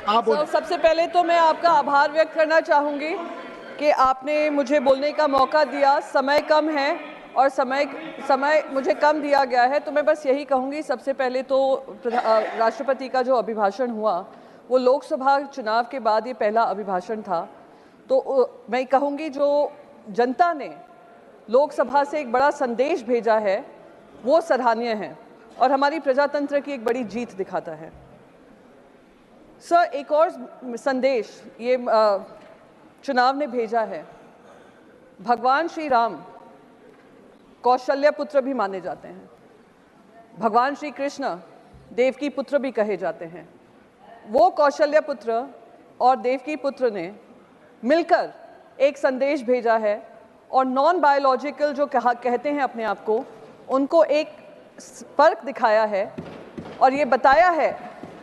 आप सबसे पहले तो मैं आपका आभार व्यक्त करना चाहूँगी कि आपने मुझे बोलने का मौका दिया। समय कम है और समय मुझे कम दिया गया है, तो मैं बस यही कहूँगी। सबसे पहले तो राष्ट्रपति का जो अभिभाषण हुआ वो लोकसभा चुनाव के बाद ये पहला अभिभाषण था। तो मैं कहूँगी जो जनता ने लोकसभा से एक बड़ा संदेश भेजा है वो सराहनीय है और हमारी प्रजातंत्र की एक बड़ी जीत दिखाता है। सर, एक और संदेश ये चुनाव ने भेजा है। भगवान श्री राम कौशल्य पुत्र भी माने जाते हैं, भगवान श्री कृष्ण देवकी पुत्र भी कहे जाते हैं। वो कौशल्य पुत्र और देवकी पुत्र ने मिलकर एक संदेश भेजा है और नॉन बायोलॉजिकल जो कहते हैं अपने आप को, उनको एक फर्क दिखाया है और ये बताया है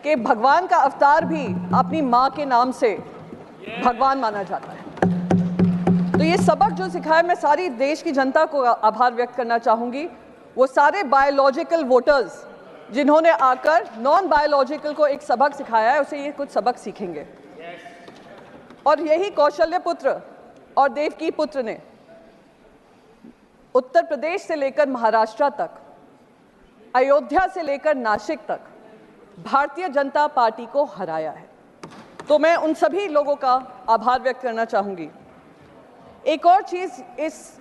कि भगवान का अवतार भी अपनी माँ के नाम से भगवान माना जाता है। तो ये सबक जो सिखाया, मैं सारी देश की जनता को आभार व्यक्त करना चाहूँगी। वो सारे बायोलॉजिकल वोटर्स जिन्होंने आकर नॉन बायोलॉजिकल को एक सबक सिखाया है, उसे ये कुछ सबक सीखेंगे। और यही कौशल्य पुत्र और देवकी पुत्र ने उत्तर प्रदेश से लेकर महाराष्ट्र तक, अयोध्या से लेकर नासिक तक भारतीय जनता पार्टी को हराया है। तो मैं उन सभी लोगों का आभार व्यक्त करना चाहूँगी। एक और चीज़ इस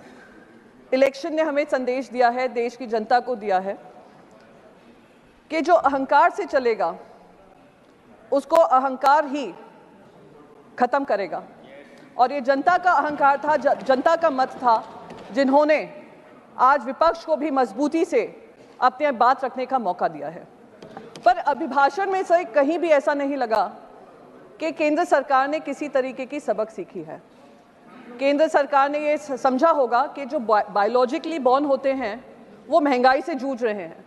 इलेक्शन ने हमें संदेश दिया है, देश की जनता को दिया है कि जो अहंकार से चलेगा उसको अहंकार ही खत्म करेगा। और ये जनता का अहंकार था, जनता का मत था, जिन्होंने आज विपक्ष को भी मजबूती से अपने बात रखने का मौका दिया है। पर अभिभाषण में से कहीं भी ऐसा नहीं लगा कि केंद्र सरकार ने किसी तरीके की सबक सीखी है। केंद्र सरकार ने ये समझा होगा कि जो बायोलॉजिकली बॉर्न होते हैं वो महंगाई से जूझ रहे हैं,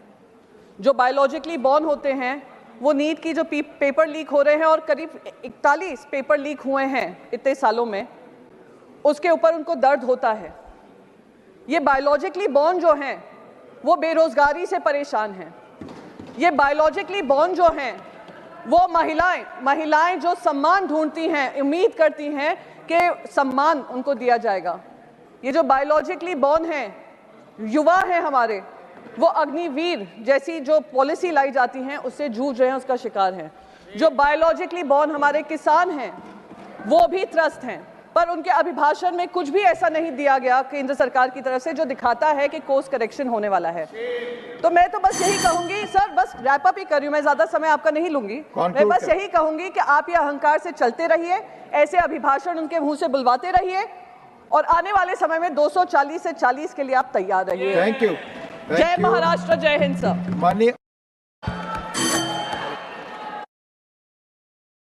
जो बायोलॉजिकली बॉर्न होते हैं वो नीट की जो पेपर लीक हो रहे हैं और करीब 41 पेपर लीक हुए हैं इतने सालों में, उसके ऊपर उनको दर्द होता है। ये बायोलॉजिकली बॉर्न जो हैं वो बेरोजगारी से परेशान हैं। ये बायोलॉजिकली बॉर्न जो हैं वो महिलाएं जो सम्मान ढूंढती हैं, उम्मीद करती हैं कि सम्मान उनको दिया जाएगा। ये जो बायोलॉजिकली बॉर्न हैं, युवा हैं हमारे, वो अग्निवीर जैसी जो पॉलिसी लाई जाती हैं उससे जूझ रहे हैं, उसका शिकार हैं। जो बायोलॉजिकली बॉर्न हमारे किसान हैं वो भी त्रस्त हैं। पर उनके अभिभाषण में कुछ भी ऐसा नहीं दिया गया केंद्र सरकार की तरफ से जो दिखाता है कि कोर्स करेक्शन होने वाला है। तो मैं तो बस यही कहूंगी सर, बस रैप अप ही कर रही हूं, मैं ज्यादा समय आपका नहीं लूंगी। मैं बस यही कहूंगी कि आप ये अहंकार से चलते रहिए, ऐसे अभिभाषण उनके मुंह से बुलवाते रहिए और आने वाले समय में 240 से 40 के लिए आप तैयार रहिए। Thank you. जय महाराष्ट्र, जय हिंद सर।